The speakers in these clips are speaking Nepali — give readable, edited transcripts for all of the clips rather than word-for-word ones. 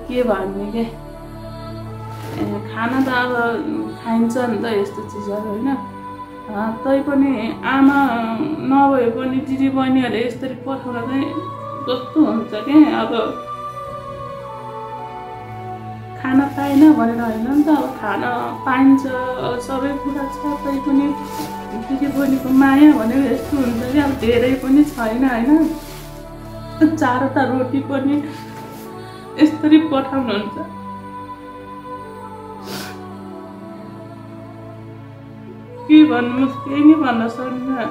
के भन्ने के खाना त अब खाइन्छ नि त यस्तो चिजहरू होइन। तैपनि आमा नभए पनि दिदी बहिनीहरूले यसरी पठाउँदा चाहिँ कस्तो हुन्छ के अब खाना पाएन भनेर होइन नि त, अब खाना पाइन्छ सबै कुरा छ, तैपनि दिदी बहिनीको माया भनेर यस्तो हुन्छ कि अब धेरै पनि छैन होइन। चारवटा रोटी पनि यसरी पठाउनुहुन्छ। के भन्नु, केही नै भन्न सक्दिनँ।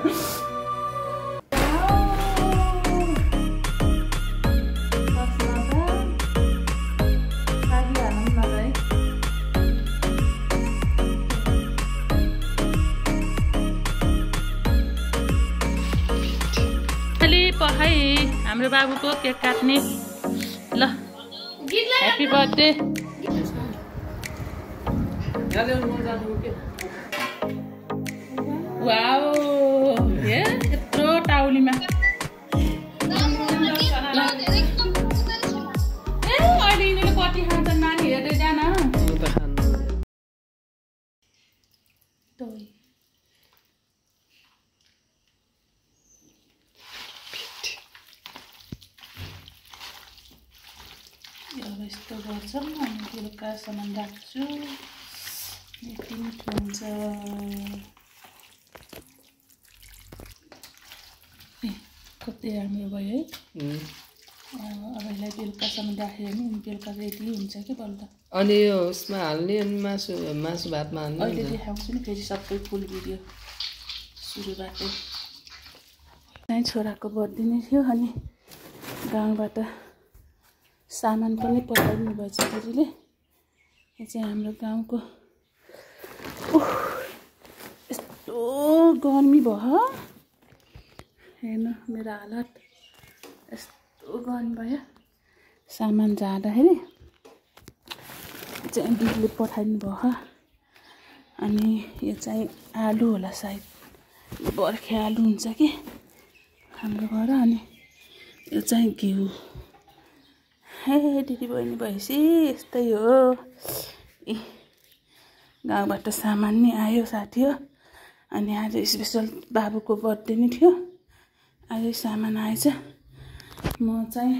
पखाइ हाम्रो बाबुको केक काट्ने ल। Happy birthday. वाओ यत्रो टाउलीमा अहिले यिनीहरूले कति खान्छन् नानी हेर्दै जान। अब यस्तो गर्छौँ, अनि बेलुका सामान राख्छु, यति मिठो हुन्छ। कति राम्रो भयो है। अब यसलाई बेलुकासम्म राख्यो भने बेलुका रेडी हुन्छ कि बल्ल। अनि यो उसमा हाल्ने अनि मासु भातमा हाल्ने। अहिले देखाउँछु नि फेरि सबै फुल भिडियो सुरुबाटै। चाहिँ छोराको बर्थडे नै थियो, अनि गाउँबाट सामान पनि पठाइदिनु भएछ दिदीले। यो चाहिँ हाम्रो गाउँको। यस्तो गर्मी भयो, हेर्नु मेरो हालत यस्तो गर्मी भयो। सामान जाँदाखेरि चाहिँ दिदीले पठाइदिनु भयो। अनि यो चाहिँ आलु होला सायद, बर्खे आलु हुन्छ कि हाम्रो घर। अनि यो चाहिँ घिउ। हे दिदी बहिनी भएपछि यस्तै हो। गाउँबाट सामान नि आयो साथी हो। अनि आज स्पेसल बाबुको बर्थडे नै थियो, आज सामान आएछ। म चाहिँ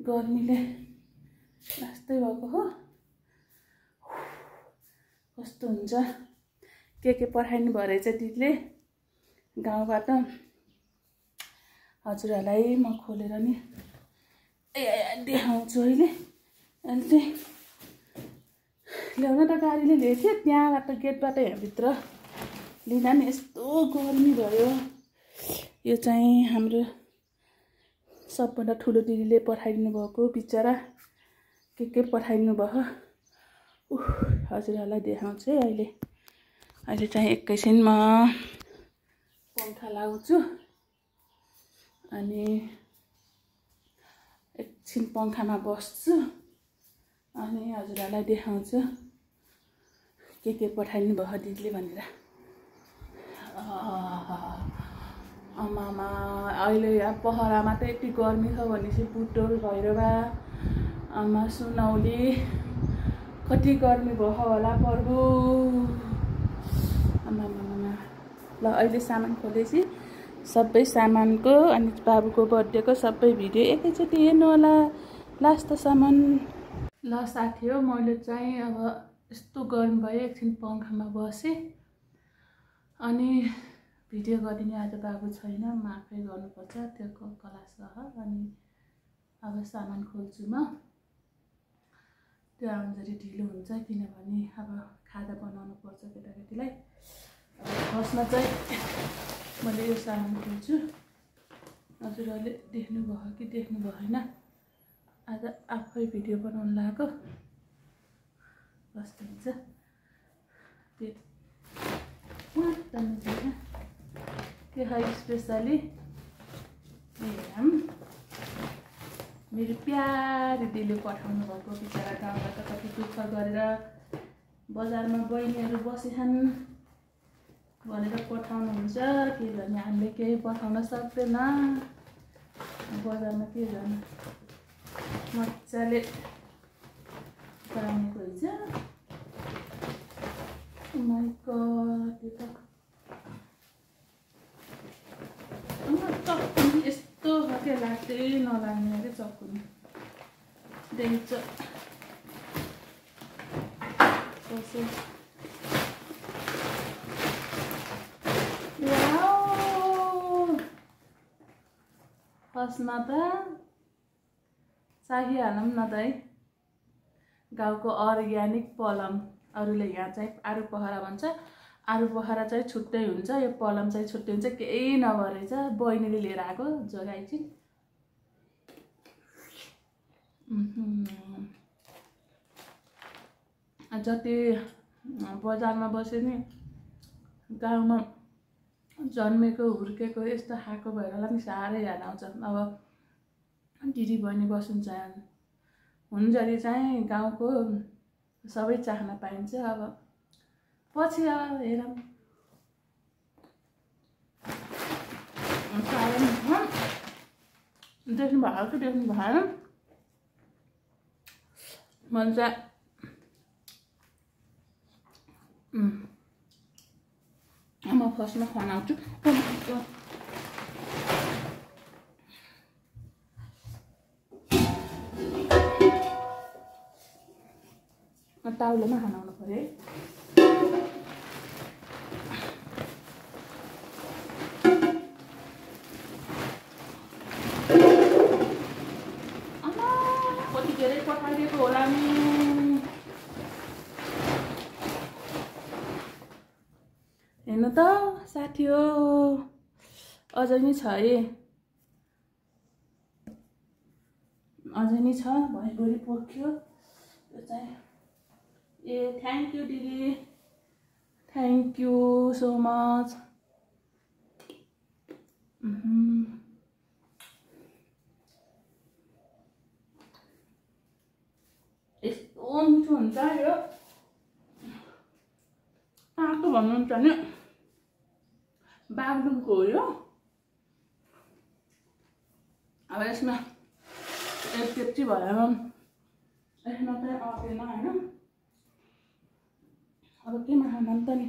गर्मीले लास्तै भएको हो। कस्तो हुन्छ। के पठाइनु भयो रहेछ दिदीले गाउँबाट। हजुरहरूलाई म खोलेर नि देखाउँछु अहिले। अहिले चाहिँ ल्याउन त गाडीले ल्याएको थियो, त्यहाँबाट गेटबाट यहाँभित्र लिँदा नि यस्तो गर्मी भयो। यो चाहिँ हाम्रो सबभन्दा ठुलो दिदीले पठाइदिनु भएको बिचरा के पठाइदिनु भयो। हजुरहरूलाई देखाउँछु है अहिले। अहिले चाहिँ एकैछिन म पङ्खा लाउँछु, अनि एकछिन पङ्खामा बस्छु, अनि हजुरहरूलाई देखाउँछु के पठाइदिनु भयो दिदीले भनेर। आमामा अहिले यहाँ पहरामा त यति गर्मी छ भनेपछि बुटोल भैरवा आमा सुनौली कति गर्मी भयो होला प्रभु। आमामा ल अहिले सामान खोलेपछि सबै सामानको अनि बाबुको बर्थडेको सबै भिडियो एकैचोटि हेर्नु होला लास्टसम्म। ल साथी हो, मैले चाहिँ अब यस्तो गर्मी भयो, एकछिन पङ्खामा बसेँ। अनि भिडियो गरिदिने आज बाबु छैन, म आफै गर्नुपर्छ त्यो क्लास रह। अनि अब सामान खोल्छु म। त्यो आउँदाखेरि ढिलो हुन्छ, किनभने अब खाजा बनाउनु पर्छ केटाकेटीलाई। अब फर्स्टमा चाहिँ मैले यो सामान खोल्छु। हजुरहरूले देख्नुभयो कि देख्नु भएन, आज आफै भिडियो बनाउनु लाग्यो। कस्तो हुन्छ त्यो के है स्पेसली मेरो प्यारी दिदीले पठाउनु भएको। बिचरा गाउँबाट कति दुःख गरेर बजारमा बहिनीहरू बसेछन् भनेर पठाउनुहुन्छ। के गर्ने, हामीले केही पठाउन सक्दैन, बजारमा के गर्नु। मजाले बनाएको हुन्छ। माइ गॉड यो त चक्कुनी यस्तो के लाग्दै नलाग्ने के चक्कुनी देख्छ। फर्स्टमा त शाही हालौँ न त है, गाउँको अर्ग्यानिक पलम। अरूले यहाँ चाहिँ आरु पहरा भन्छ, आरु पहरा चाहिँ छुट्टै हुन्छ, यो पलम चाहिँ छुट्टै हुन्छ। केही नभरेछ, बहिनीले लिएर आएको जोगाइछिन्। जति बजारमा बसे नि गाउँमा जन्मेको हुर्केको यस्तो खाएको भएर होला नि साह्रै याद आउँछ। अब दिदी बहिनी बस्नुहुन्छ हुन्जरी चाहिँ गाउँको सबै चाख्न पाइन्छ। अब पछि अब हेरौँ। देख्नु भएको कि देख्नु भएन, मैले चाहिँ म फर्स्टमा खनाउँछु। ताउलोमा खनाउनु पर्यो है। कति धेरै पठाइदिएको होला नि। हेर्नु त साथी हो, अझै नि छ है, अझै नि छ। भैगोरी पोख्यो यो चाहिँ। ए थ्याङ्क यू दिदी, थ्याङ्क यू सो मच। यस्तो मिठो हुन्छ यो, तातो भन्नुहुन्छ नि बागलुङको हो यो। अब यसमा एक केप्ची भएर यसमा चाहिँ आउँदैन होइन। अब केमा खाना त नि,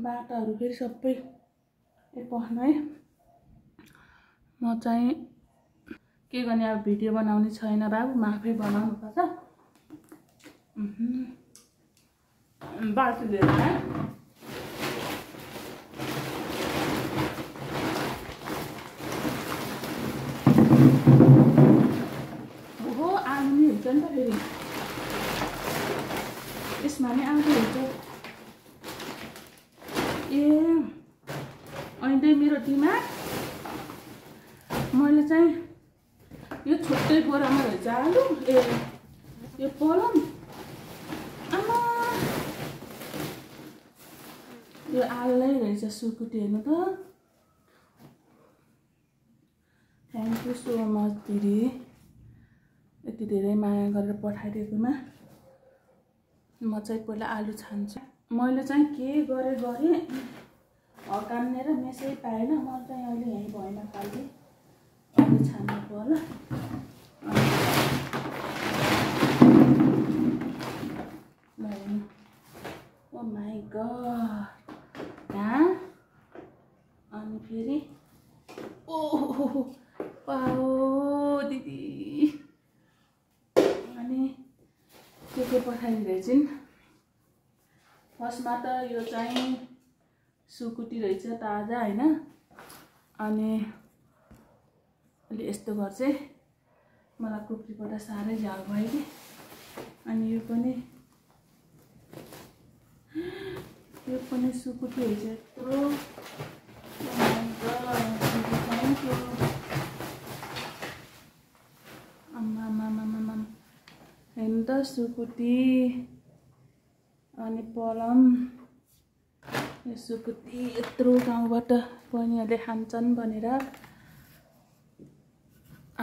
बाटाहरू फेरि सबै पख्न है। म चाहिँ के गर्ने, अब भिडियो बनाउने छैन बाबु, म आफै बनाउनु पर्छ। बाटो लिएर आएँ। ओहो आउनु नि हुन्छ नि त फेरि, यसमा नै आउँदो हुन्छ। ए अनि त्यही मेरो दिमाग, मैले चाहिँ यो छुट्टै बोरामा रहेछ आलु। ए यो पलम, आमा यो आलुलाई रहेछ सुकुटी। हेर्नु त, थ्याङ्क यू सो मच दिदी, यति धेरै माया गरेर पठाइदिएकोमा। म चाहिँ पहिला आलु छान्छु। मैले चाहिँ के गरेँ हकान्ने र मेसै पाएन। म चाहिँ अहिले यहीँ भएन खालि आलु छान्नु पर्ला। ओ माई गॉड, अनि फेरि ओहो पाओ दिदी, अनि के पठाइदिँदैछिन्। फर्स्टमा त यो चाहिँ सुकुटी रहेछ ताजा होइन। अनि अहिले यस्तो गर्छ, मलाई कुप्रीबाट साह्रै झाल भयो कि। अनि यो पनि सुकुटी रहेछ यत्रो। हेर्नु त सुकुटी अनि पलम। यो सुकुटी यत्रो गाउँबाट बहिनीहरूले खान्छन् भनेर।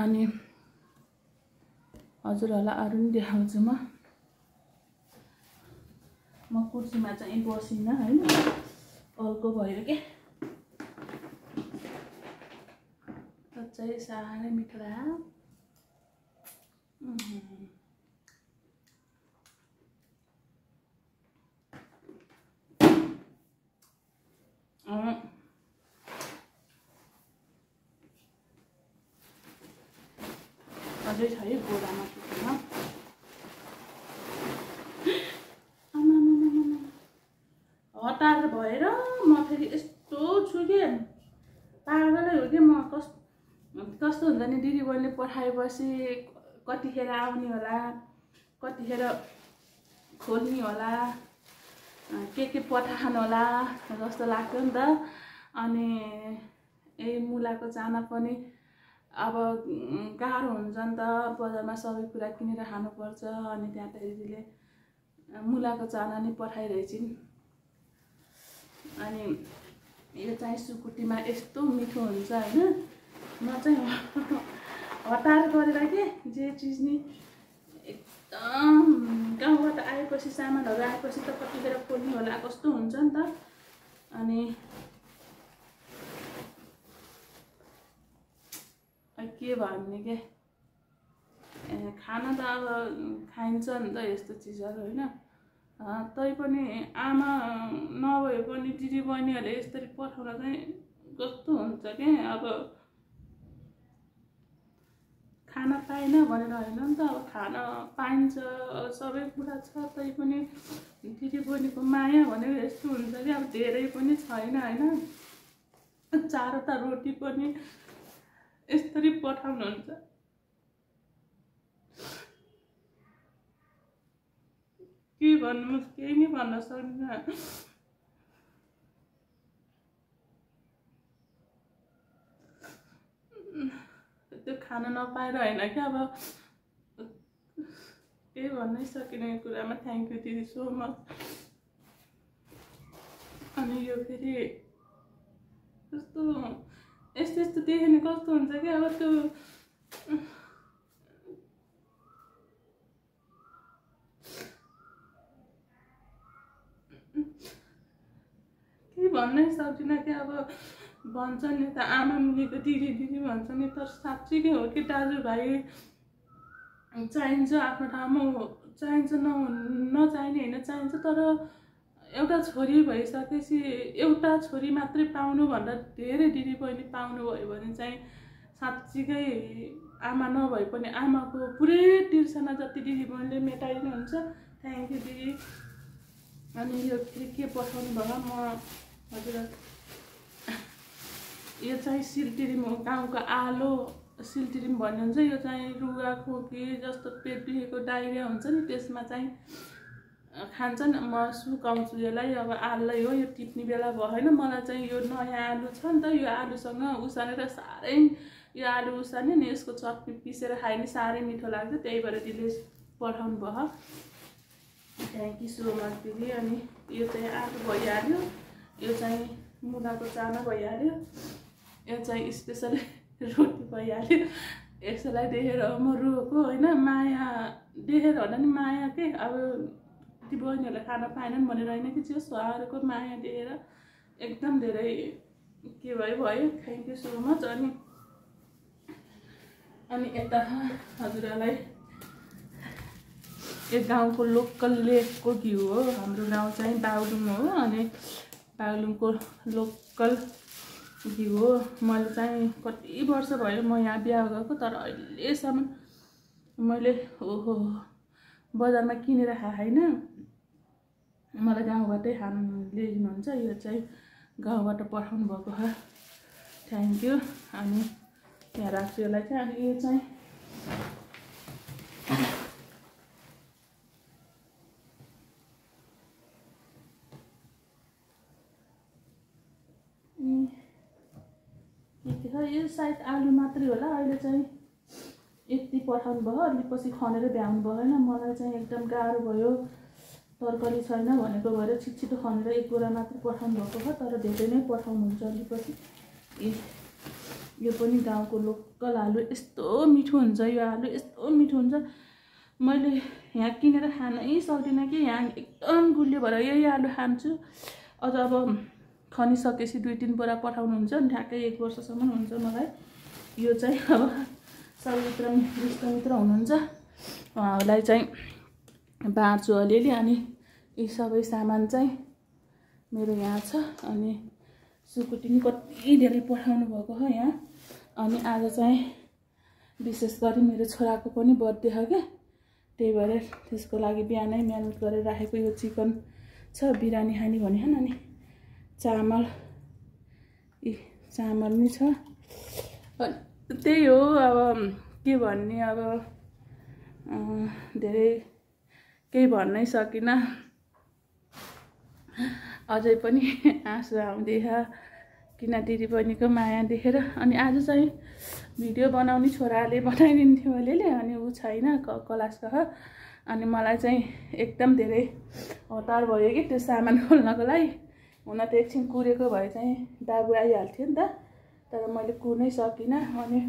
अनि हजुरहरूलाई अरू पनि देखाउँछु। म कुर्सीमा चाहिँ बसिनँ होइन, अर्को भयो के। चाहिँ साह्रै मिठो लाग्यो। अझै छ है बोरामा टुक्रोमा। हतार भएर म फेरि यस्तो छु कि पागलै हो कि म कस्तो हुन्छ नि दिदीबहिनीले पठाएपछि कतिखेर आउने होला, कतिखेर खोल्ने होला, के पठाउनु होला जस्तो लाग्थ्यो नि त। अनि यही मुलाको चाना पनि अब गाह्रो हुन्छ नि त, बजारमा सबै कुरा किनेर खानुपर्छ। अनि त्यहाँ त दिदीले मुलाको चाना नि पठाइरहेछिन्। अनि यो चाहिँ सुकुटीमा यस्तो मिठो हुन्छ होइन। म चाहिँ हतार गरेर के जे चिज नि एकदम गाउँबाट आएपछि सामानहरू आएपछि त कतिखेर खोल्ने होला कस्तो हुन्छ नि त। अनि के भन्ने के खाना त अब खाइन्छ नि त यस्तो चिजहरू होइन। तैपनि आमा नभए पनि दिदीबहिनीहरूले यसरी पठाउन चाहिँ कस्तो हुन्छ के। अब खाना पाएन भनेर होइन नि त, अब खान पाइन्छ सबै कुरा छ, तैपनि दिदीबहिनीको माया भनेर यस्तो हुन्छ कि अब धेरै पनि छैन होइन। 4वटा रोटी पनि यसरी पठाउनुहुन्छ। के भन्नु, केही नै भन्न सक्दिनँ। त्यो खान नपाएर होइन क्या, अब केही भन्नै सकिने कुरामा थ्याङ्क यू दिदी सो मच। अनि यो फेरि कस्तो यस्तो देख्यो नि कस्तो हुन्छ कि अब त्यो केही भन्नै सक्दिनँ कि। अब भन्छ नि त आमा मुनिको दिदी भन्छ नि, तर साँच्चै के हो कि दाजुभाइ चाहिन्छ आफ्नो ठाउँमा, चाहिन्छ नचाहिने होइन, चाहिन्छ। तर एउटा छोरी भइसकेपछि एउटा छोरी मात्रै पाउनु भन्दा धेरै दिदीबहिनी पाउनुभयो भने चाहिँ साँच्चीकै आमा नभए पनि आमाको पुरै तिर्सना जति दिदीबहिनीले मेटाइदिनुहुन्छ। थ्याङ्क यू दिदी। अनि यो के पठाउनु भयो म हजुर, यो चाहिँ सिलटिरिम हो, गाउँको आलो सिलटिरिम भन्ने हुन्छ। यो चाहिँ रुगा खोकी जस्तो पेट दुखेको डाइरिया हुन्छ नि त्यसमा चाहिँ खान्छन्। म सुकाउँछु यसलाई, अब आलुलाई हो यो टिप्ने बेला भयो होइन। मलाई चाहिँ यो नयाँ आलु छ नि त, यो आलुसँग उसानेर साह्रै यो आलु उसाने नि यसको चटनी पिसेर खायो भने साह्रै मिठो लाग्छ, त्यही भएर दिदीले पठाउनु भयो। थ्याङ्क यू सो मच दिदी। अनि यो चाहिँ आलु भइहाल्यो, यो चाहिँ मुलाको चाना भइहाल्यो, यो चाहिँ स्पेसल रोटी भइहाल्यो। यसलाई देखेर म रोएको होइन, माया देखेर होला नि, माया के अब ती बहिनीहरूलाई खाना पाएनन् भनेर होइन कि, त्यो उहाँहरूको माया देखेर एकदम धेरै के भयो। Thank you so much. अनि यता हजुरहरूलाई यो गाउँको लोकल लेकको घिउ हो। हाम्रो गाउँ चाहिँ बागलुङ हो, अनि बागलुङको लोकल घिउ हो। मैले चाहिँ कति वर्ष भयो म यहाँ बिहा गएको, तर अहिलेसम्म मैले ओहो बजारमा किनेर खाएन। मलाई गाउँबाटै खानु ल्याइदिनुहुन्छ। यो चाहिँ गाउँबाट पठाउनु भएको हो, थ्याङ्क यू। अनि यहाँ राख्छु यसलाई चाहिँ। अनि यो चाहिँ यो सायद आलु मात्रै होला। अहिले चाहिँ यति पठाउनु भयो, अलि पछि खनेर भ्याउनु भयो होइन। मलाई चाहिँ एकदम गाह्रो भयो, तरकारी छैन भनेको भएर छिटो खनेर एक बोरा मात्रै पठाउनु भएको हो, तर धेरै नै पठाउनुहुन्छ अलि पछि। यो पनि गाउँको लोकल आलु, यस्तो मिठो हुन्छ यो आलु, यस्तो मिठो हुन्छ। मैले यहाँ किनेर खानै सक्दिनँ कि, यहाँ एकदम गुलियो भएर यही आलु खान्छु। अझ अब खनिसकेपछि 2-3 बोरा पठाउनुहुन्छ नि, ठ्याक्कै 1 वर्षसम्म हुन्छ मलाई। यो चाहिँ अब सबै मित्र हुनुहुन्छ, उहाँहरूलाई चाहिँ बाँड्छु अलिअलि। अनि यी सबै सामान चाहिँ मेरो यहाँ छ। अनि सुकुटी पनि कति धेरै पठाउनु भएको हो यहाँ। अनि आज चाहिँ विशेष गरी मेरो छोराको पनि बर्थडे हो क्या, त्यही भएर त्यसको लागि बिहानै म्यारिनेट गरेर राखेको यो चिकन छ, बिरयानी खाने भने अनि चामल नि छ। त्यही हो अब के भन्ने, अब धेरै केही भन्नै सकिनँ। अझै पनि आँसु आउँदैछ किन दिदीबहिनीको माया देखेर। अनि आज चाहिँ भिडियो बनाउने छोराले बनाइदिन्थ्यो अलिअलि, अनि ऊ छैन क्लासको हो। अनि मलाई चाहिँ एकदम धेरै हतार भयो कि त्यो सामान खोल्नको लागि। हुन त एकछिन कुरेको भए चाहिँ बाबु आइहाल्थ्यो नि त, तर मैले कुर्नै सकिनँ। अनि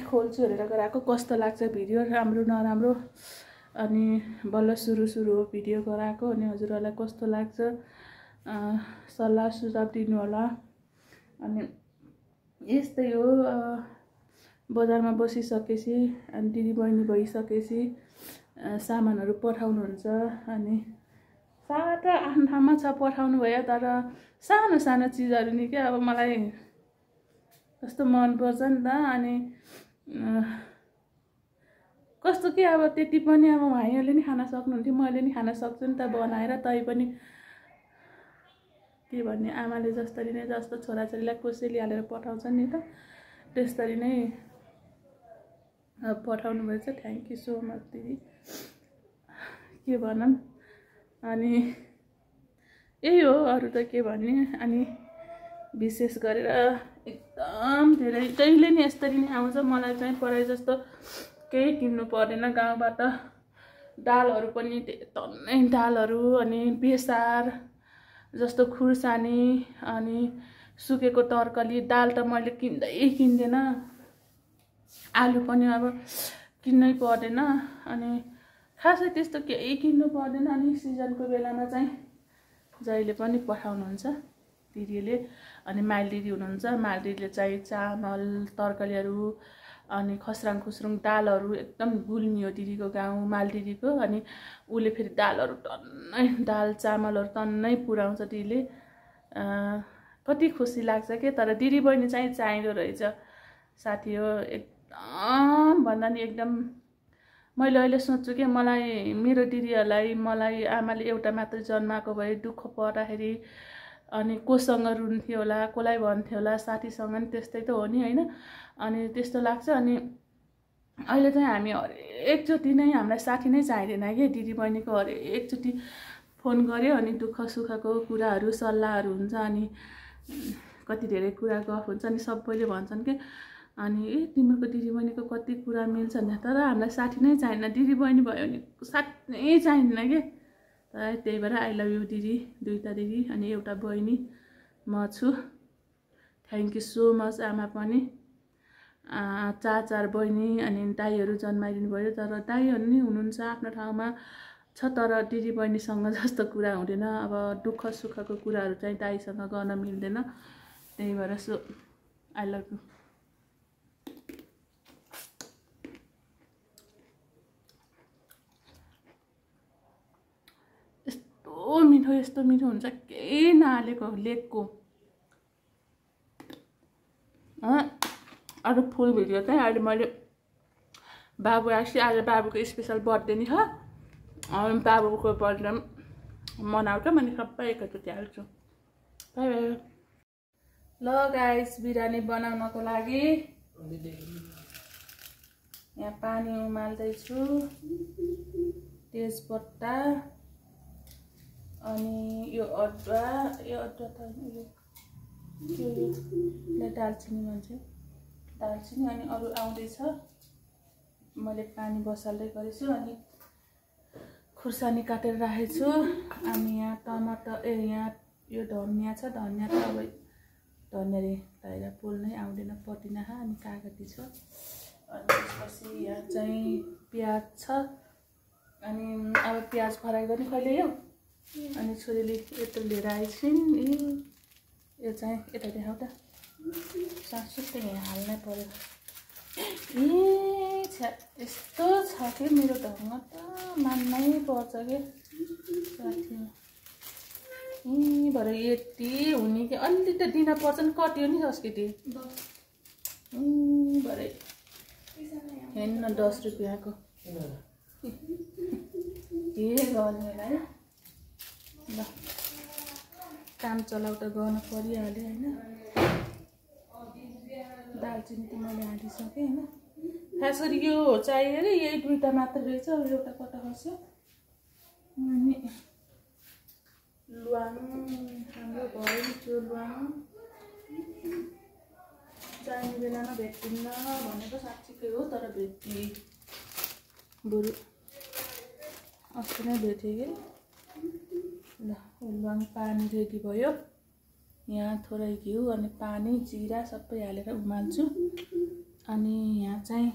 खोल्छु हेरेर गराएको कस्तो लाग्छ भिडियो, राम्रो नराम्रो। अनि बल्ल सुरु हो भिडियो गराएको। अनि हजुरहरूलाई कस्तो लाग्छ सल्लाह सुझाव दिनु होला। अनि यस्तै हो, बजारमा बसिसकेपछि अनि दिदीबहिनी भइसकेपछि सामानहरू पठाउनुहुन्छ। अनि सामान त आफ्नो ठाउँमा छ पठाउनु भयो, तर सानो सानो चिजहरू नि क्या अब मलाई कस्तो मनपर्छ नि त। अनि कस्तो कि अब त्यति पनि अब भाइहरूले नि खान सक्नुहुन्थ्यो, मैले नि खान सक्छु नि त बनाएर। तै पनि के भन्ने, आमाले जसरी नै जस्तो छोराछोरीलाई कोसेली हालेर पठाउँछ नि त, त्यस्तरी नै पठाउनु भएछ। थ्याङ्क यू सो मच दिदी, के भनौँ। अनि यही हो, अरू त के भन्ने। अनि विशेष गरेर एकदम धेरै जहिले नि यसरी नै आउँछ। मलाई चाहिँ पढाइ जस्तो केही किन्नु पर्दैन गाउँबाट। दालहरू पनि टन्नै दालहरू, अनि बेसार जस्तो खुर्सानी, अनि सुकेको तरकारी। दाल त मैले किन्दैन, आलु पनि अब किन्नै पर्दैन। अनि खासै त्यस्तो केही किन्नु पर्दैन। अनि सिजनको बेलामा चाहिँ जहिले पनि पठाउनुहुन्छ दिदीले। अनि माइल दिदी हुनुहुन्छ, माइल दिदीले चाहिँ चामल तरकारीहरू अनि खस्राङ खुस्रुङ दालहरू एकदम गुल्मी हो दिदीको गाउँ माइल दिदीको। अनि उसले फेरि दालहरू टन्नै दाल चामलहरू टन्नै पुऱ्याउँछ दिदीले। कति खुसी लाग्छ के। तर दिदीबहिनी चाहिँ चाहिँदो रहेछ साथी हो, एकदम भन्दा नि एकदम। मैले अहिले सोच्छु कि मलाई मेरो दिदीहरूलाई मलाई आमाले एउटा मात्र जन्माएको भए दुःख पर्दाखेरि अनि कोसँग रुन्थ्यो होला, कसलाई भन्थ्यो होला, साथीसँग नि त्यस्तै त हो नि होइन। अनि त्यस्तो लाग्छ। अनि अहिले चाहिँ हामी हरेकचोटि नै हामीलाई साथी नै चाहिँदैन कि, दिदीबहिनीको हरेकचोटि फोन गऱ्यो अनि दुःख सुखको कुराहरू सल्लाहहरू हुन्छ। अनि कति धेरै कुरा गफ हुन्छ। अनि सबैले भन्छन् कि अनि तिमीहरूको दिदीबहिनीको कति कुरा मिल्छ नि, तर हामीलाई साथी नै चाहिँदैन। दिदीबहिनी भयो भने साथी नै चाहिँदैन कि। त्यही भएर आई लभ यु दिदी, दुईवटा दिदी अनि एउटा बहिनी म छु। थ्याङ्क यू सो मच आमा पनि। चार बहिनी अनि दाईहरू जन्माइदिनु भयो। तर दाईहरू नि हुनुहुन्छ आफ्नो ठाउँमा छ, तर दिदीबहिनीसँग जस्तो कुरा हुँदैन। अब दुःख सुखको कुराहरू चाहिँ दाईसँग गर्न मिल्दैन। त्यही भएर सो आई लभ यु। यस्तो मिठो हुन्छ, केही नहालेको लेकको। अरू फुल भिडियो चाहिँ अहिले मैले बाबु आएपछि आज बाबुको स्पेसल बर्थडे नि छ। बाबुको बर्थडे मनाउँछ, मैले सबै एकैचोटि हाल्छु। By by. ल गाइस, बिरयानी बनाउनको लागि यहाँ पानी उमाल्दैछु, तेजपत्ता अनि यो अदुवा त यो दालचिनी भन्छ, दालचिनी। अनि अरू आउँदैछ, मैले पानी बसाल्दै गरेछु। अनि खुर्सानी काटेर राखेको छु। अनि यहाँ टमाटर यहाँ यो धनियाँ छ, धनियाँ त अब धनियाँले बाहिर पोल्नै आउँदैन, पदिना अनि कागती छ। अनि त्यसपछि यहाँ चाहिँ प्याज छ। अनि अब प्याज फ्राई गर्ने कहिले यो। अनि छोरीले यत्रो लिएर आइछिन्। यो चाहिँ यता देखाउ त, सासुत्तै यहाँ हाल्नै पर्यो। यस्तो छ कि मेरो ढङ्ग त मान्नै पर्छ के साथी भरे यति हुने कि अलि त दिन पर्छ नि कट्यो नि संस्कृति भरे हेर्नु 10 रुपियाँको के गर्ने होला है ल काम चलाउ त गर्न परिहाल्यो हैन दालचिनी त मैले हालिसकेँ हैन खास गरी यो चाहियो रे यही दुईटा मात्र रहेछ एउटा कता खस्यो अनि लुवाङ हाम्रो भयो त्यो लुवाङ चाहिने बेलामा भेट्टिन्न भनेको साँच्चीकै हो तर भेट्टी बरु अस्ति नै भेटेँ कि ल लुवाङ पानी रेडी भयो यहाँ थोरै घिउ अनि पानी जिरा सबै हालेर उमाल्छु अनि यहाँ चाहिँ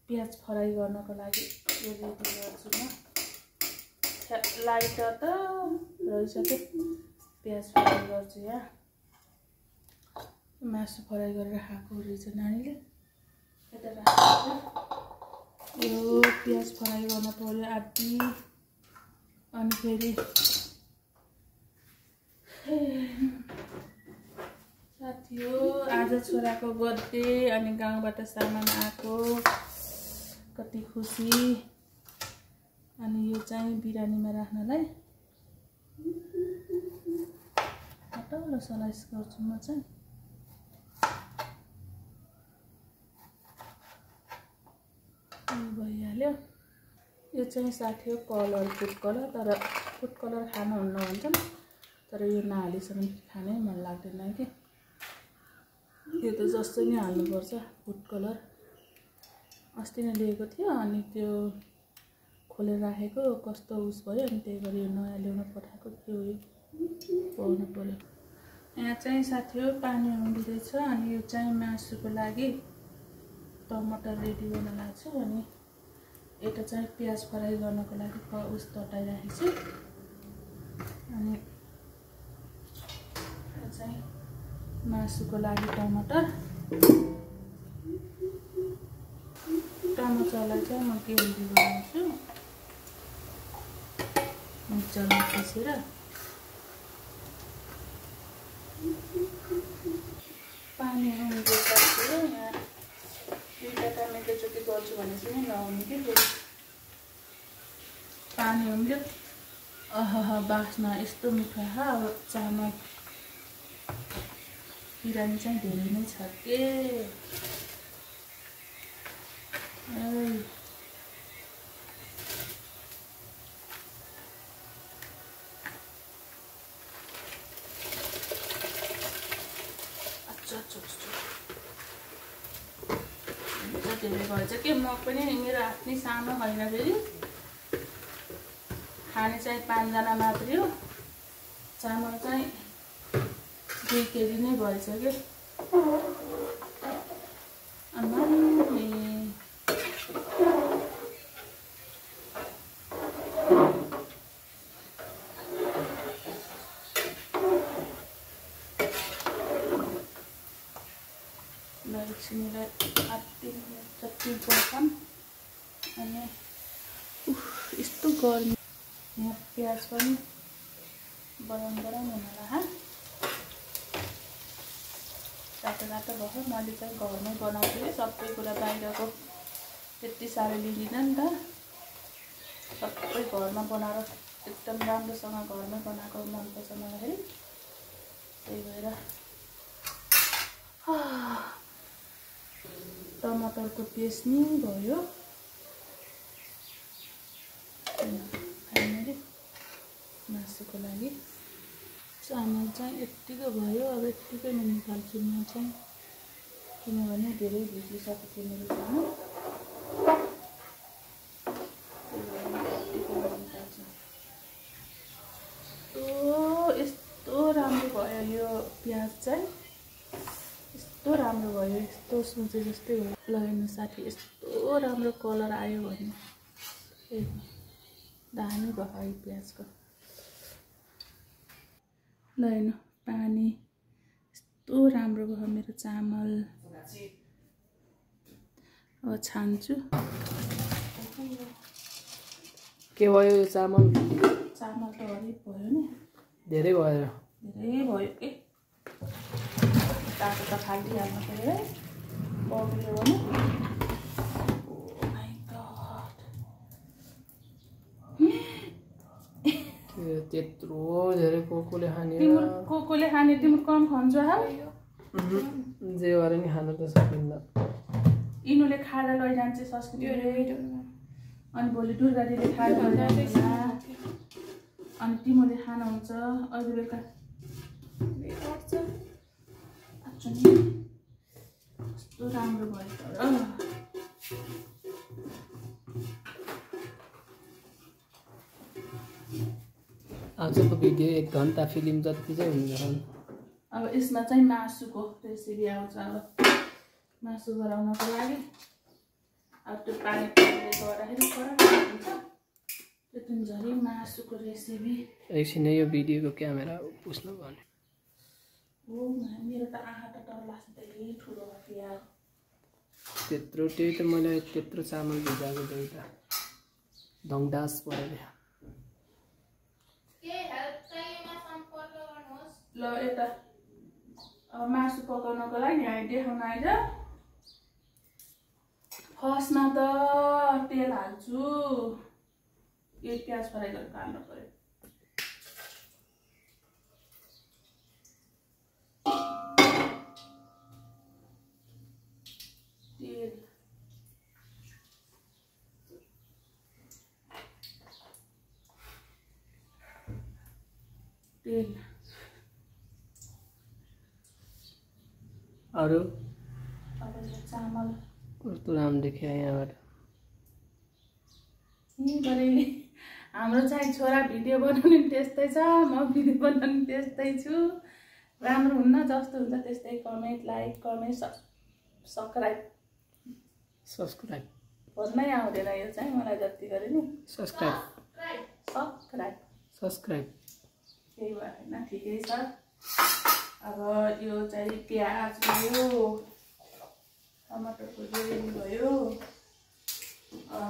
प्याज फ्राई गर्नको लागि रेडी गर्छु म लाइटर त रहिसक्यो प्याज फ्राई गर्छु यहाँ मासु फ्राई गरेर खाएको रहेछ नानीले यता राख्छु यो प्याज फ्राई गर्न पर्यो आदि अनि फेरि साथी हो आज छोराको बर्थडे अनि गाउँबाट सामान आएको कति खुसी अनि यो चाहिँ बिरानीमा राख्नलाई हटाउन स्लाइस गर्छु म चाहिँ भइहाल्यो यो चाहिँ साथी हो कलर फुड कलर तर फुड कलर खानुहुन्न भन्छन् तर यो नहालिसम्म खानै मन लाग्दैन कि यो त जस्तो नि हाल्नुपर्छ फुड कलर अस्ति नै लिएको थियो अनि त्यो खोलेर राखेको कस्तो उस भयो अनि त्यही गरी यो नयाँ ल्याउन पठाएको के हो यो पाउनु पर्यो यहाँ चाहिँ साथी हो पानी उम्लिँदैछ अनि यो चाहिँ मासुको लागि टमाटर रेडी गर्न लाग्छु अनि यता चाहिँ प्याज फ्राई गर्नको लागि उस तताइराखेको छु अनि चाहिँ मासुको लागि टमाटरलाई चाहिँ म ग्रेभी बनाउँछु मिक्सरमा पिसेर पानी उम्लिसक्यो यहाँ दुईटा टमेटो चोटी गर्छु भनेपछि नै नहुने कि फेरि पानी उम्ल्यो बास्ना यस्तो मिठो अब चामल बिरानी चाहिँ धेरै नै छ के धेरै भएछ के म पनि मेरो आफ्नै सानो होइन फेरि खाने चाहिँ 5 जना मात्रै हो चामल चाहिँ 2 केजी नै भएछ के दालचिनीलाई आत्ति जति गर्छन् अनि यस्तो गर्मी यहाँ प्याज पनि गरम हुनला रातो भयो मैले चाहिँ घरमै बनाउँछु कि सबै कुरा बाहिरको त्यति साह्रो लिँदिनँ नि त सबै घरमा बनाएर एकदम राम्रोसँग घरमै बनाएको मनपर्छ मलाई फेरि त्यही भएर टमाटरको पेस्ट नि भयो फाइनली मासुको लागि चामल चाहिँ यत्तिको भयो अब यत्तिकै म निकाल्छु म चाहिँ किनभने धेरै भिजिसकेको थियो मेरो चामल यस्तो राम्रो भयो यो प्याज चाहिँ यस्तो राम्रो भयो यस्तो सोचे जस्तै हो ल हेर्नु साथी यस्तो राम्रो कलर आयो भने दामी भयो प्याजको ल हेर्नु पानी यस्तो राम्रो भयो मेरो चामल अब छान्छु के भयो यो चामल चामल त हरि भयो नि धेरै भयो के तातो त फालिहाल्नु पर्यो है बबुले भने ओ माई गॉड त्यत्रो धेरै कोकोले खाने कोकोले खाने तिम्रो कम खान्छ हा जे गरे नि खान त सकिन्न इनुले खाएर लैजान्छ संस्कृति अनि भोलि दुर्गाले खाएर लैजान्छ अनि तिमीले खानुहुन्छ अहिले बेलुका कस्तो राम्रो भयो तर आजको भिडियो 1 घण्टा फिल्म जति चाहिँ हुन्छ अब यसमा चाहिँ मासुको रेसिपी आउँछ अब मासु बनाउनको लागि अब त्यो पानी गर्दाखेरि फरक हुन्छ त्यो झरी मासुको रेसिपी एकछिन यो भिडियोको क्यामेरा पुस्नु भने ओ मेरो त आँखा त डर लाग्छ धेरै ठुलो भयो त्यत्रो त्यही त मैले त्यत्रो चामल भिजाएको त्यही त ढङडास पऱ्यो ल यता अब मासु पकाउनको लागि हामी देखाउन आइज फर्स्टमा त तेल हाल्छु यो प्याज फ्राई गरेर हाल्नु पर्यो तेल अरू अब चामल कस्तो राम्रो देखियो यहाँबाट हाम्रो चाहिँ छोरा भिडियो बनाउने त्यस्तै छ म भिडियो बनाउने त्यस्तै छु राम्रो हुन्न जस्तो हुन्छ त्यस्तै कमेन्ट लाइक कमेन्ट सब्सक्राइब भन्नै आउँदैन यो चाहिँ मलाई जति गरे नि सब्सक्राइब त्यही भएर होइन ठिकै छ अब यो चाहिँ प्याज भयो टमाटरको ग्रेभी भयो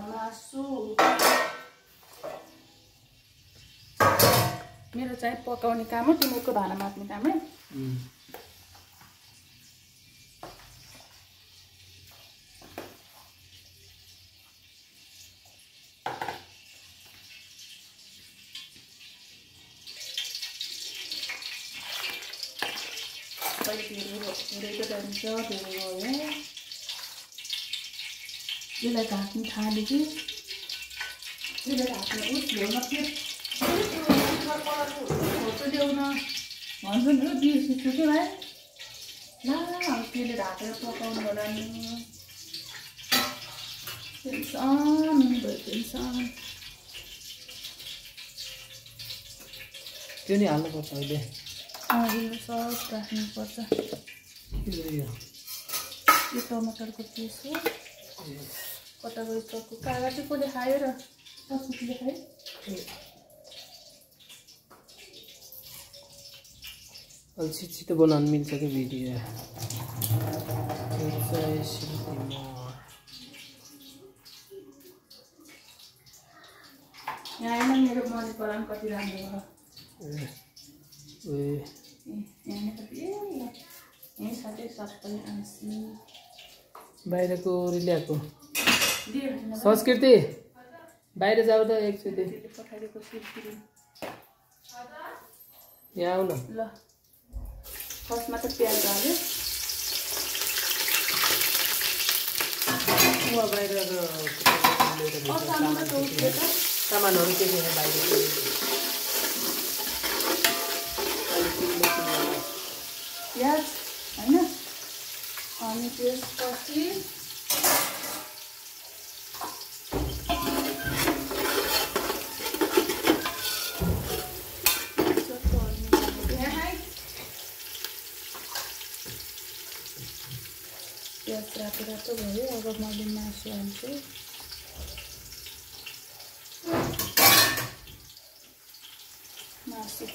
मासु मेरो चाहिँ पकाउने काम हो तिमीको भाँडा माझ्ने काम है यसलाई ढाक्नु थाल्यो कि यसलाई ढाक्नु उस ल्याउन फोटो ल्याउन भन्छु नि बिर्सिन्छु कि भाइ ल त्यसले ढाकेर पकाउनु होला नि टेन्सन त्यो नि हाल्नुपर्छ अहिले सब राख्नुपर्छ यो टमाटरको पिस हो कता गयो चक्कु कागज चाहिँ कसले खायो र सब्जीले खायो अलि छिटो बनाउनु मिल्छ कि भिडियो यहाँ आएन मेरो मरिच बनाउनु कति राम्रो भयो यहीँ साथै सबै आउँछु बाहिरको ल्याएको संस्कृति बाहिर जाऊ त एकचोटि पठाइदिएको यहाँ आऊ न ल फर्स्टमा त प्याज हाल्यो सामानहरू के के बाहिर प्याज होइन अनि त्यसपछि प्याज रातो रातो भयो अब मैले मासु हाल्छु मासु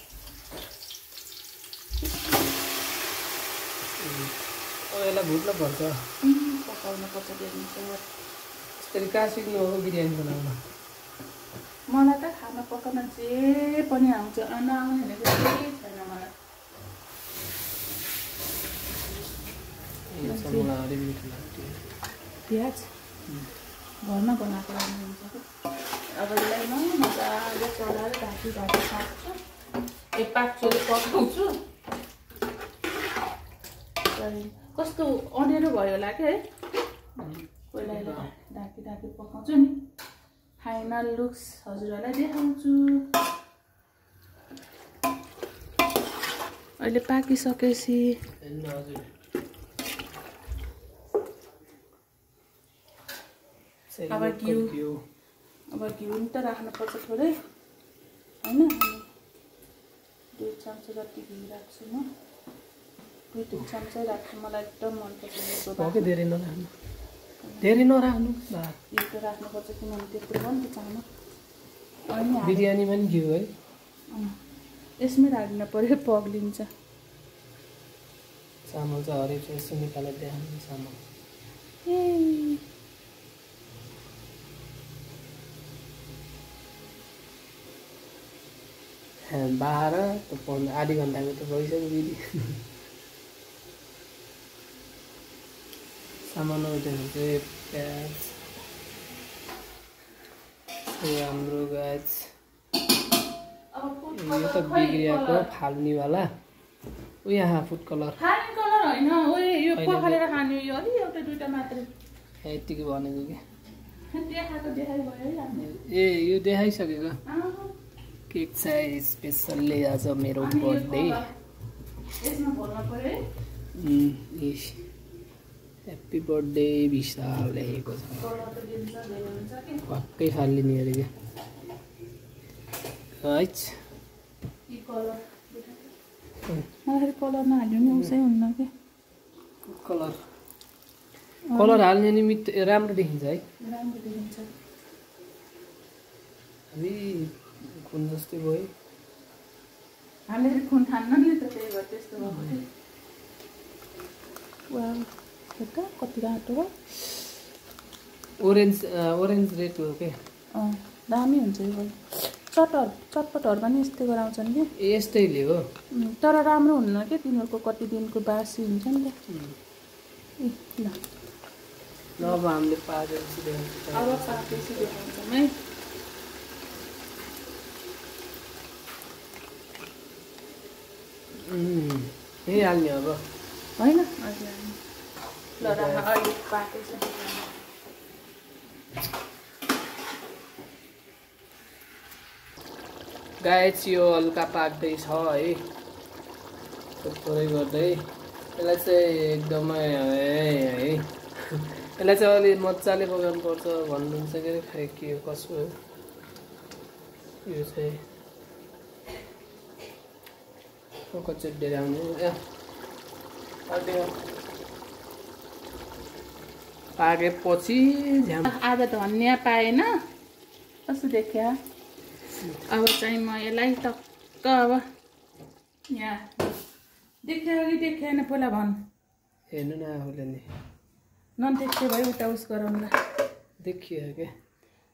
यसलाई भुट्नु पर्छ पकाउनुपर्छ बेलुका। यसरी कहाँ सिक्नु हो बिरयानी बनाउन? मलाई त खाना पकाउन जे पनि आउँछ, नआउने भनेको केही छैन मलाई। प्याज घरमा बनाएको राम्रो हुन्छ कि। अब यसलाई म मजाले चलाएर ढाकी पाक्छु। पाक्छोले पकाउँछु। कस्तो अँध्यारो भयो होला कि है, पहिला ढाकी पकाउँछु नि। फाइनल लुक्स हजुरहरूलाई देखाउँछु। अहिले पाकिसकेपछि अब घिउ नि त राख्नुपर्छ थोरै होइन। 2 चम्चा जति घिउ राख्छु म। 2 चम्चा राख्छु, मलाई एकदम मनपर्छ। धेरै नराख्नु घिउ त राख्नुपर्छ किनभने त्यत्रो हो नि त चामल। बिरयानीमा पनि घिउ है? यसमै राख्नु पर्यो, पग्लिन्छ। चामल चाहिँ हरेक यसो निकालेर देखाउनु चामल। ए 12 त 15 आधी घन्टाको त भइसक्यो दिदी। सामान उठेको चाहिँ प्याज हाम्रो गाछ यो त बिग्रिएको फाल्नेवाला। ऊ यहाँ फुड कलर होइन, यो पखालेर खाने, यो अलि एउटा 2टा मात्रै यतिको भनेको कि। देखाइसकेको ए यो देखाइसकेको। केक चाहिँ स्पेसल्ली आज मेरो बर्थडे। ह्याप्पी बर्थडे विशाल लेखेको छ। पक्कै फालिने अरे क्या। मलाई कलर नहाल्यो नि उसै हुन्न कि। कलर हाल्ने निमित्त राम्रो देखिन्छ है। राम्रो देखिन्छ। अलि खुन जस्तै भयो। हामीले खुन खान्न नि त, त्यही भएर त्यस्तो भएको थियो। वाउ, हेर्दा कति रातो हो। ओरेन्ज रेड हो के। दामी हुन्छ यो। चटपटहरू पनि यस्तै गराउँछन् कि। यस्तैले हो, तर राम्रो हुन्न कि, तिनीहरूको कति दिनको बासी हुन्छ नि त। ल अब हामीले पाकेपछि देखाउँछौँ है। यही हाल्ने अब होइन, ल अहिले पाकेछ। गाइस यो हल्का पाक्दैछ है, थोरै गर्दै। यसलाई चाहिँ एकदमै है, यसलाई चाहिँ अलि मजाले पकाउनु पर्छ भन्नुहुन्छ कि खै के हो कसो हो यो चाहिँ। कच्चे डेरा आउने पाकेपछि आज धनियाँ पाएन, कस्तो देखियो। अब चाहिँ म यसलाई टक्क अब यहाँ देख्यो कि देखेन पहिला भन्। हेर्नु न आफूले नि नदेख्यो भयो उता उस गरौँला। देखियो क्या।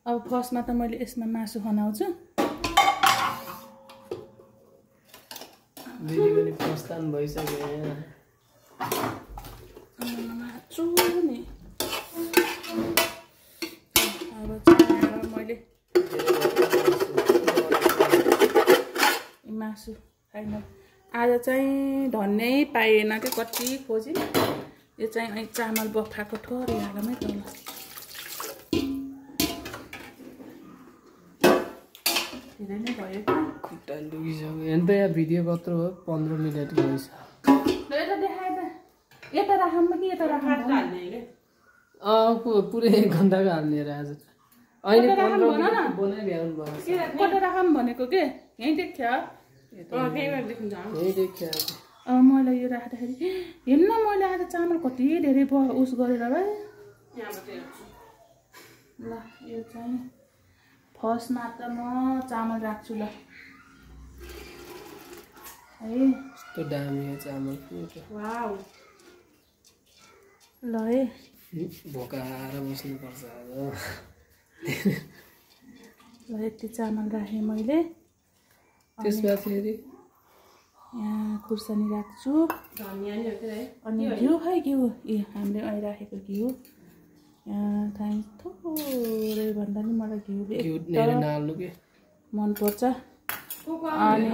अब फर्स्टमा त मैले यसमा मासु खनाउँछु। दिदी पनि प्रस्थान भइसक्यो मासु नि। अब चाहिँ मैले मासु होइन, आज चाहिँ धन्यै पाएन कि, कति खोजेँ। यो चाहिँ अहिले चामल बफाएको थोरै हालमै तल धेरै नै भयो कि। खुट्टा लुगिसक्यो। हेर्नु त यहाँ भिडियो कत्रो हो, 15 मिनट भइस। यता देखाए त, यता राखौँ कि यता राखौँ पुरै 1 घन्टाको हाल्ने र आज। अहिले 15 मिनट बनाइभ्याउनु भयो। कता राखौँ भनेको के, यहीँ देख्यो। अब मैले यो राख्दाखेरि हेर्नु न, मैले आज चामल कति धेरै उस गरेर भाइ। ल यो चाहिँ फर्स्टमा त म चामल राख्छु ल है। यस्तो दामी चामल। वाउ, ल है भोकाएर बस्नुपर्छ आज। ल यति चामल राखेँ मैले। त्यसमा फेरि यहाँ खुर्सानी राख्छु अनि घिउ खै घिउ हामीले अहिले राखेको घिउ यहाँ खाइन्छ थोरै भन्दा नि मलाई घिउ नहाल्नु के मनपर्छ। अनि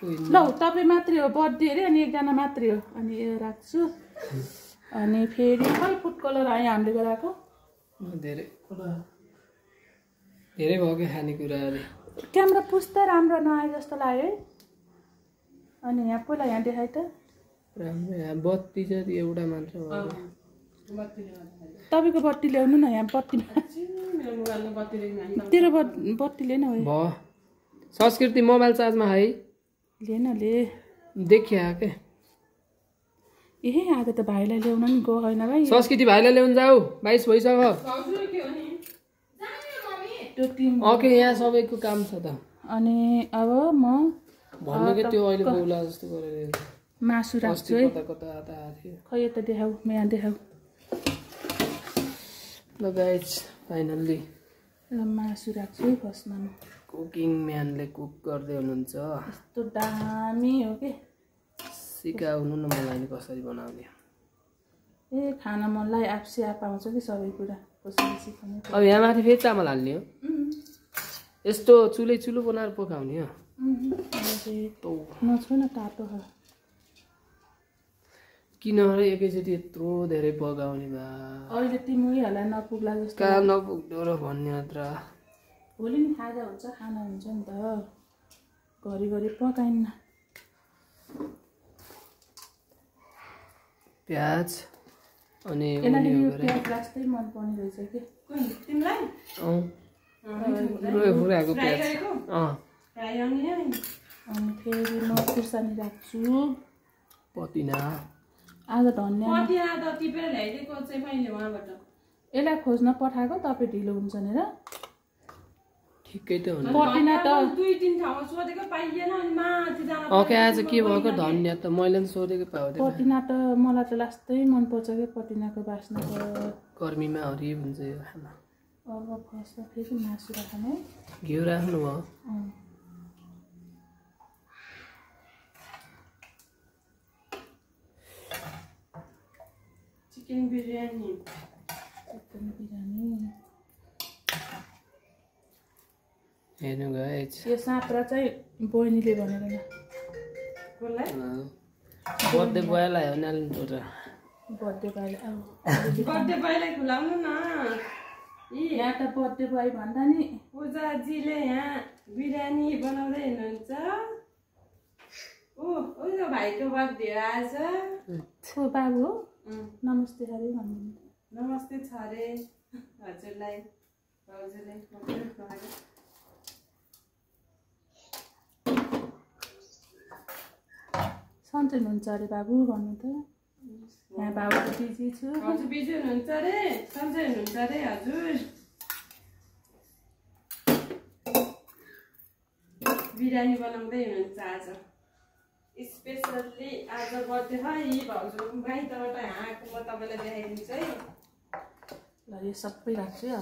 ल तपाईँ मात्रै हो बर्थडे अरे अनि एकजना मात्रै हो अनि यो राख्छु। अनि फेरि खै फुड कलर आयो हामीले गराएको धेरै भयो क्या खानेकुराहरू। क्यामेरा पुस्दै राम्रो नआए जस्तो लाग्यो है। अनि यहाँ पहिला यहाँ देखाइ त राम्रो यहाँ बत्ती चाहिँ एउटा मात्र तपाईँको बत्ती ल्याउनु न यहाँ बत्ती तेरो बत्ती लिएन भयो। संस्कृति मोबाइल चार्जमा है लिएन ले देखिया के ए आज त भाइलाई ल्याउन नि गयो होइन भाइ। संस्कृति भाइलाई ल्याउन जाऊ 22 भइसक्यो। त्यो टिम ओके यहाँ सबैको काम छ त। अनि अब म भन्नु के त्यो अहिले बोला जस्तो गरेर मासु राख्छु है। कता थियो खै यता देखाऊ म यहाँ देखाऊ। ल गाइज फाइनल्ली मासु राख्छु है फर्स्टमा। कुकिङ म्यानले कुक गर्दै हुनुहुन्छ। यस्तो दामी हो कि सिकाउनु न मलाई नि कसरी बनाउने। ए खाना मनलाई आफसे आफ आउँछ कि सबै कुरा कसरी सिकाउने। अब यहाँ माथि फेरि चामल हाल्ने हो यस्तो चुलो बनाएर पकाउने हो। नछोइ न तातो हो किन र एकैचोटि यत्रो धेरै पकाउने बा अहिले तिमीहरूलाई नपुग्ला जस्तो कहाँ नपुग्दो र भन्ने मात्र। भोलि नि खाजा हुन्छ खाना हुन्छ नि त घरिघरि पकाइन्न। प्याज अनि प्याज राख्दै मन पर्ने रहेछ कि तिमीलाई। अनि फेरि म खुर्सानी राख्छु पतिना आज धनियाँ यसलाई खोज्न पठाएको तपाईँ ढिलो हुन्छ नि र ठिकै त हुन्छ। पतिना त ओके आज के भएको धनियाँ त मैले पनि सोधेको पाउँदै। पतिना त मलाई त लास्टै मनपर्छ कि पतिनाको बास्ना त गर्मीमा हरियो हुन्छ यो खाना। अब फर्स्टमा फेरि मासु राख्नु घिउ राख्नु भयो। चिकन बिरयानी हेर्नु गाइज यो साँप्रा चाहिँ बहिनीले भनेर न बर्थडे बोयलाई हो नाल्नु पर्छ। बर्थडे बोयलाई खुलाउनु न यहाँ त बर्थडे बोय भन्दा नि पूजाजीले यहाँ बिरयानी बनाउँदै हुनुहुन्छ। ओ भाइको बर्थडे आज को बाबु हो नमस्ते अरे भन्नु। नमस्ते छ अरे हजुरलाई भाउजूले सन्चै हुनुहुन्छ अरे बाबु भन्नु त। यहाँ बाबु बिजी छु। हजुर बिजी हुनुहुन्छ अरे सन्चै हुनुहुन्छ अरे हजुर। बिरयानी बनाउँदै हुनुहुन्छ आज स्पेसल्ली आज बर्थडे है भाउजू बाहिरबाट आएको म तपाईँलाई देखाइदिन्छु है। ल यो सबै राख्छु अब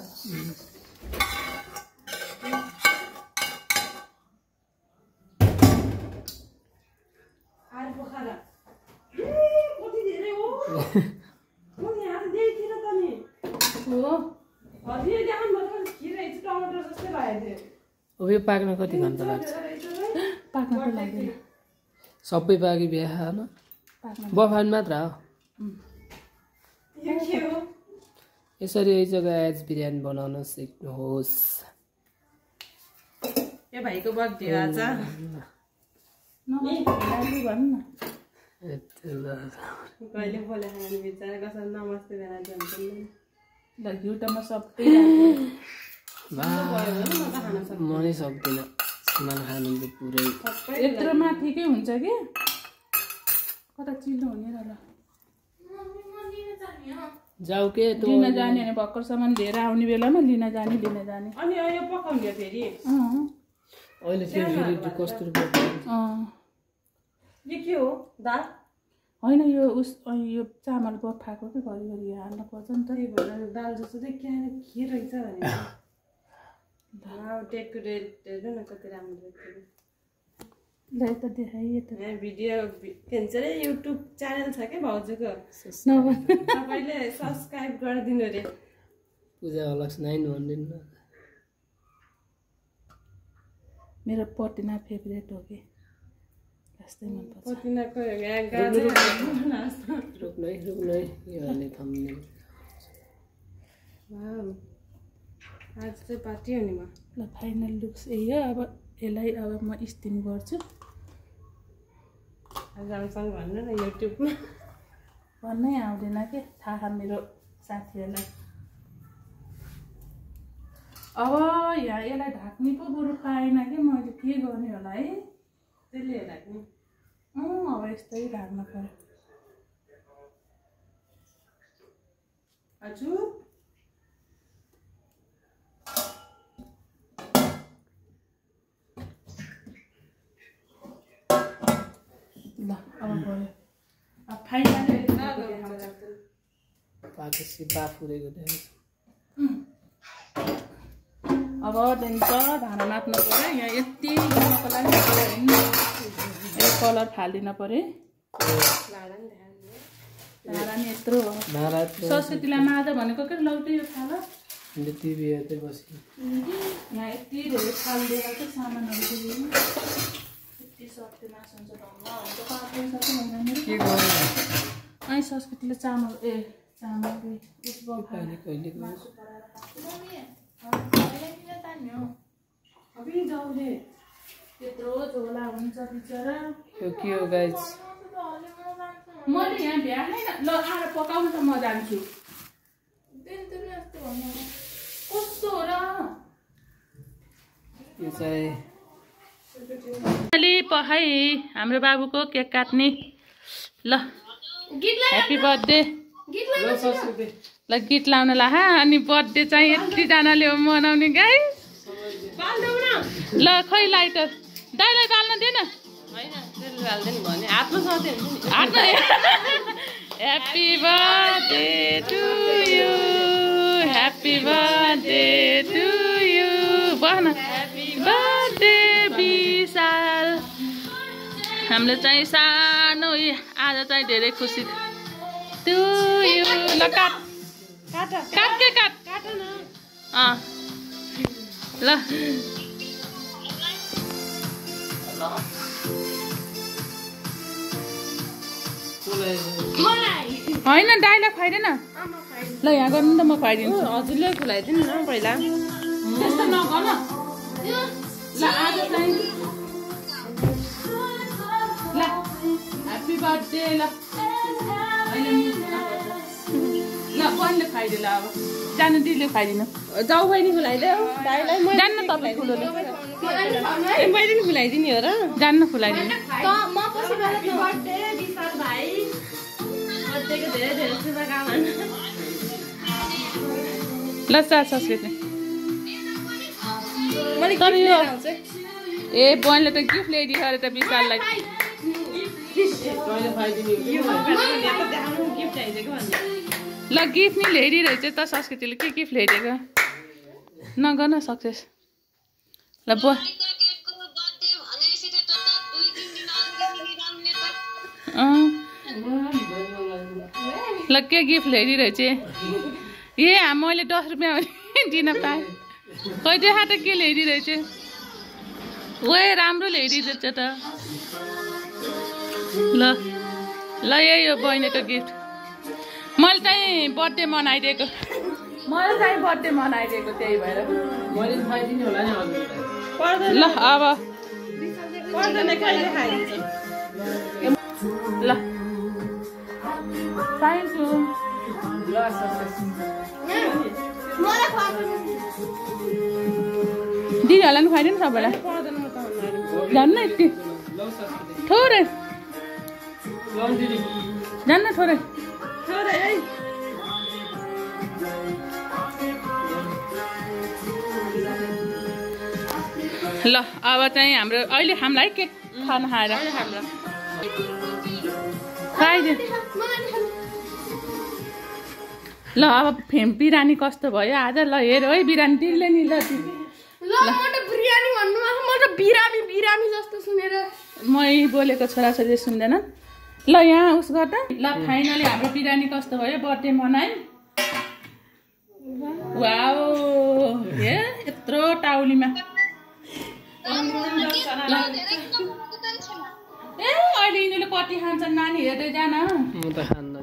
अब यो पाक्न कति घन्टा लाग्छ? पाक्न त लाग्दैन सबै पाकी बिहा न बफान मात्र हो। यसरी यही जग्गा एज बिरयानी बनाउन सिक्नुहोस्। यो भाइको बर्थडे आज भन्नु न कहिले बोले हामी बिचारा कसरी नमस्ते भनेर जान्छ ल घिउटामा सबै म नै सक्दिनँ सामान खानु त पुरै यत्रोमा ठिकै हुन्छ कि कता चिल्लो हुने र ल जाऊ के लिन जाने भने भर्खर सामान लिएर आउने बेलामा लिन जाने अनि यो पकाउने फेरि अहिले फेरि कस्तो यो के हो दाल होइन यो यो चामल बफाएको कि घरिघरि हाल्नु पर्छ नि त दाल जस्तो चाहिँ के रहेछ भने डेकोरेट हेर्नु न कति राम्रो देखियो ल यता देखाइ यता भिडियो के भन्छ अरे युट्युब च्यानल छ क्या भाउजूको तपाईँले सब्सक्राइब गरिदिनु अरे पूजा अलक्स 9 भनिदिनु न मेरो पटिना फेभरेट हो कि जस्तै मन पर्छ पटिनाको यहाँ गाजर रुक्नु है यो हाल्ने थम्ने वाउ आज चाहिँ पार्टी हो नि म ल फाइनल लुक्स यही हो अब यसलाई अब म स्टिम गर्छु राम्रोसँग भन्नु न युट्युबमा भन्नै आउँदैन के थाहा मेरो साथीहरूलाई अब यहाँ यसलाई ढाक्ने पो बरु पाएन कि मैले के गर्ने होला है त्यसले ढाक्ने अब यस्तै ढाक्नु पर्यो हजुर ल अब भयो अब फाइनली पाकेपछि बाफुरेको देख्छ अब त्यहाँदेखि भाँडा नाप्नु पऱ्यो यहाँ यति गर्नको लागि यो कलर फालिदिन पऱ्यो भाँडा नि यत्रो हो संस्कृतिलाई माझ भनेको के लौटे यो थाल टिभी हेर्दै बसी यहाँ यति धेरै फालिदिएर चाहिँ सामानहरू यति सक्ने मासु हुन्छ ढङ्ग हुन्छ पातलो छ कि हुँदैन के गर्नु अनि संस्कृतिले चामल चामल कहिले मासु पराएर अबि जाउले त्यत्रो झोला हुन्छ बिचरा यो के हो गाइस मैले यहाँ भ्यानै ल आएर पकाउनु त म जान्छु कस्तो हो र यो चाहिँ अलि पखाइ हाम्रो बाबुको केक काट्ने ल ह्याप्पी बर्थडे ल गीत लाउन ला अनि बर्थडे चाहिँ यतिजनाले हो मनाउने गाई ल खै लाइटर दाइलाई बाल्न दिएन happy birthday to you happy birthday to you बस्न ह्याप्पी बर्थडे विशाल हामीले चाहिँ सानो आज चाहिँ धेरै खुसी टु यु ल काट के काट ल होइन दाइलाई खुवाइदिएन ल यहाँ गर्नु त म खुवाइदिन्छु हजुरले खुलाइदिनु न पहिला त्यस्तो नगर ल आज चाहिँ ल ह्याप्पी बर्थडे ल ल बहिनीले खुवाइदियो ल अब जानु दिदीले खुवाइदिनु जाउ बहिनी खुलाइदियो दाइलाई जान्न तपाईँ ठुलोले मैले नि खुलाइदिने हो र जान्न खुलाइदिनु म पछि गएर बर्थडे विशाल भाइ बर्थडेको धेरै धेरै शुभकामना ल चार संस्कृति मैले तर यो ए बहिनीले त गिफ्ट ल्याइदियो अरे त विशाललाई ल गिफ्ट नि ल्याइदिइरहेछ त संस्कृतिले के गिफ्ट ल्याइदिएको नगर्न सक्सेस ल ल के गिफ्ट ल्याइदिइरहेछ ए मैले 10 रुपियाँ दिन पाएँ खै देखा त के ल्याइदिइरहेछ ओए राम्रो ल्याइदिएछ त ल ल यही हो बहिनीको गिफ्ट मैले चाहिँ बर्थडे मनाइदिएको त्यही भएर ल अब ल थ्याङ्क यू दिदीहरूलाई पनि खुवाइदिनु सबैलाई जान्न यति थोरै जान्न थोरै ल अब चाहिँ हाम्रो अहिले हामीलाई केक खान खाएर खुवाइदियो ल अब बिरानी कस्तो भयो आज ल हेर है बिरानी तिमीले नि ल बिरयानी भन्नु म त बिरामी बिरामी जस्तो सुनेर मै बोलेको छोराछोरीले सुन्दैनन् ल यहाँ उस गर्दा ल फाइनली हाम्रो बिरयानी कस्तो भयो बर्थडे मनायौँ वाओ हे यत्रो टाउलीमा ए अहिले यिनीहरूले कति खान्छन् नानी हेर्दै जान म त खान्न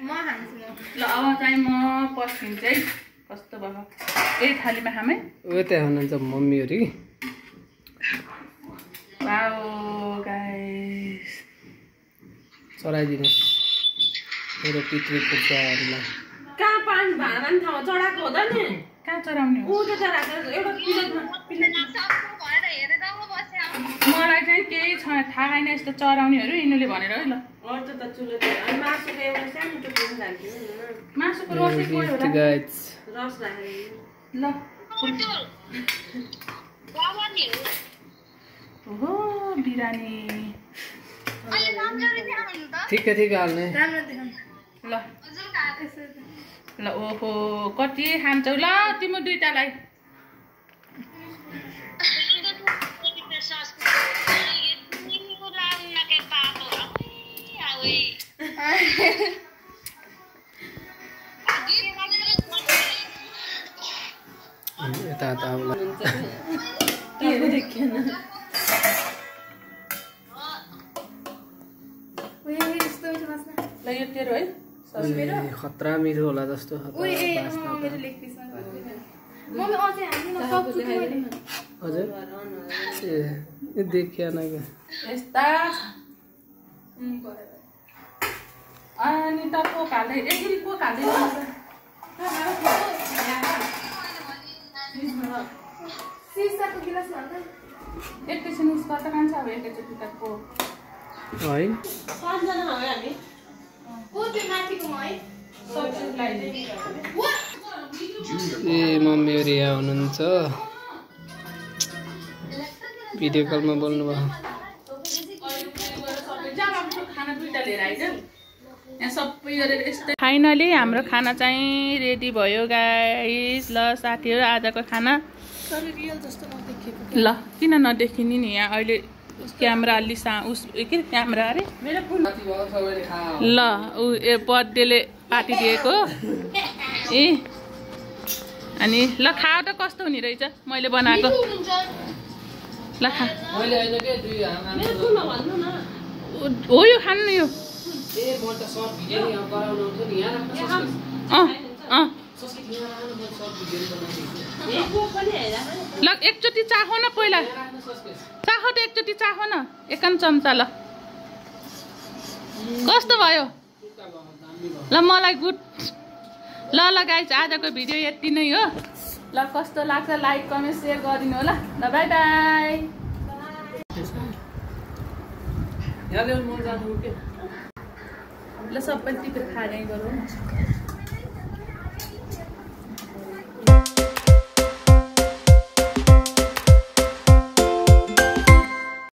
म खान्छु ल अब चाहिँ म पस्किन्छु है कस्तो भयो यही थालीमा खामै त्यहाँ हुनुहुन्छ मम्मीहरू वाओ गाइस चढाइदिनु मेरो पितृपुर्खाहरूलाई कहाँ पानी भाँडा नि ठाउँमा चढाएको हुँदा नि कहाँ चढाउने हो उँधो चढाएको एउटा मलाई चाहिँ केही छ थाहा छैन यस्तो चढाउनेहरू यिनीहरूले भनेर है ल अर्को त चुलो मासुको एउटा सानो टुक्रो राख्यो मासुको रसै गयो होला गाइस रस राखेर ल ओहो बिरानी ठिकै हाल्ने ल ल ओहो कति खान्छौ ल तिम्रो दुईटालाई यता आउला ल यो तेरो है खतरा मिठो होला जस्तो हजुर ए देखिएन यस्ता अनि त कोक हाल्दै एकचोटि कोक हाल्दै एकैछिन उस गर्दा खान्छ अब एकैचोटि त कोक है पाँचजना हो हामी ए मम्मीहरू यहाँ हुनुहुन्छ भिडियो कलमा बोल्नुभयो फाइनली हाम्रो खाना चाहिँ रेडी भयो गाइस ल साथीहरू आजको खाना ल किन नदेखिने नि यहाँ अहिले क्यामेरा अलि उस के क्यामेरा अरे ल ऊ बर्थडेले पार्टी दिएको ए अनि ल खाऊ त कस्तो हुने रहेछ मैले बनाएको ल खा हो यो खानु यो ल एकचोटि चाखो न पहिला चाखो त एकचोटि चाखो न एकान चम्चा ल कस्तो भयो ल मलाई गुड ल गाइस आजको भिडियो यति नै हो ल कस्तो लाग्छ लाइक कमेन्ट सेयर गरिदिनु होला ल बाई बाई ल सबै टिपेर खाँदै गरौँ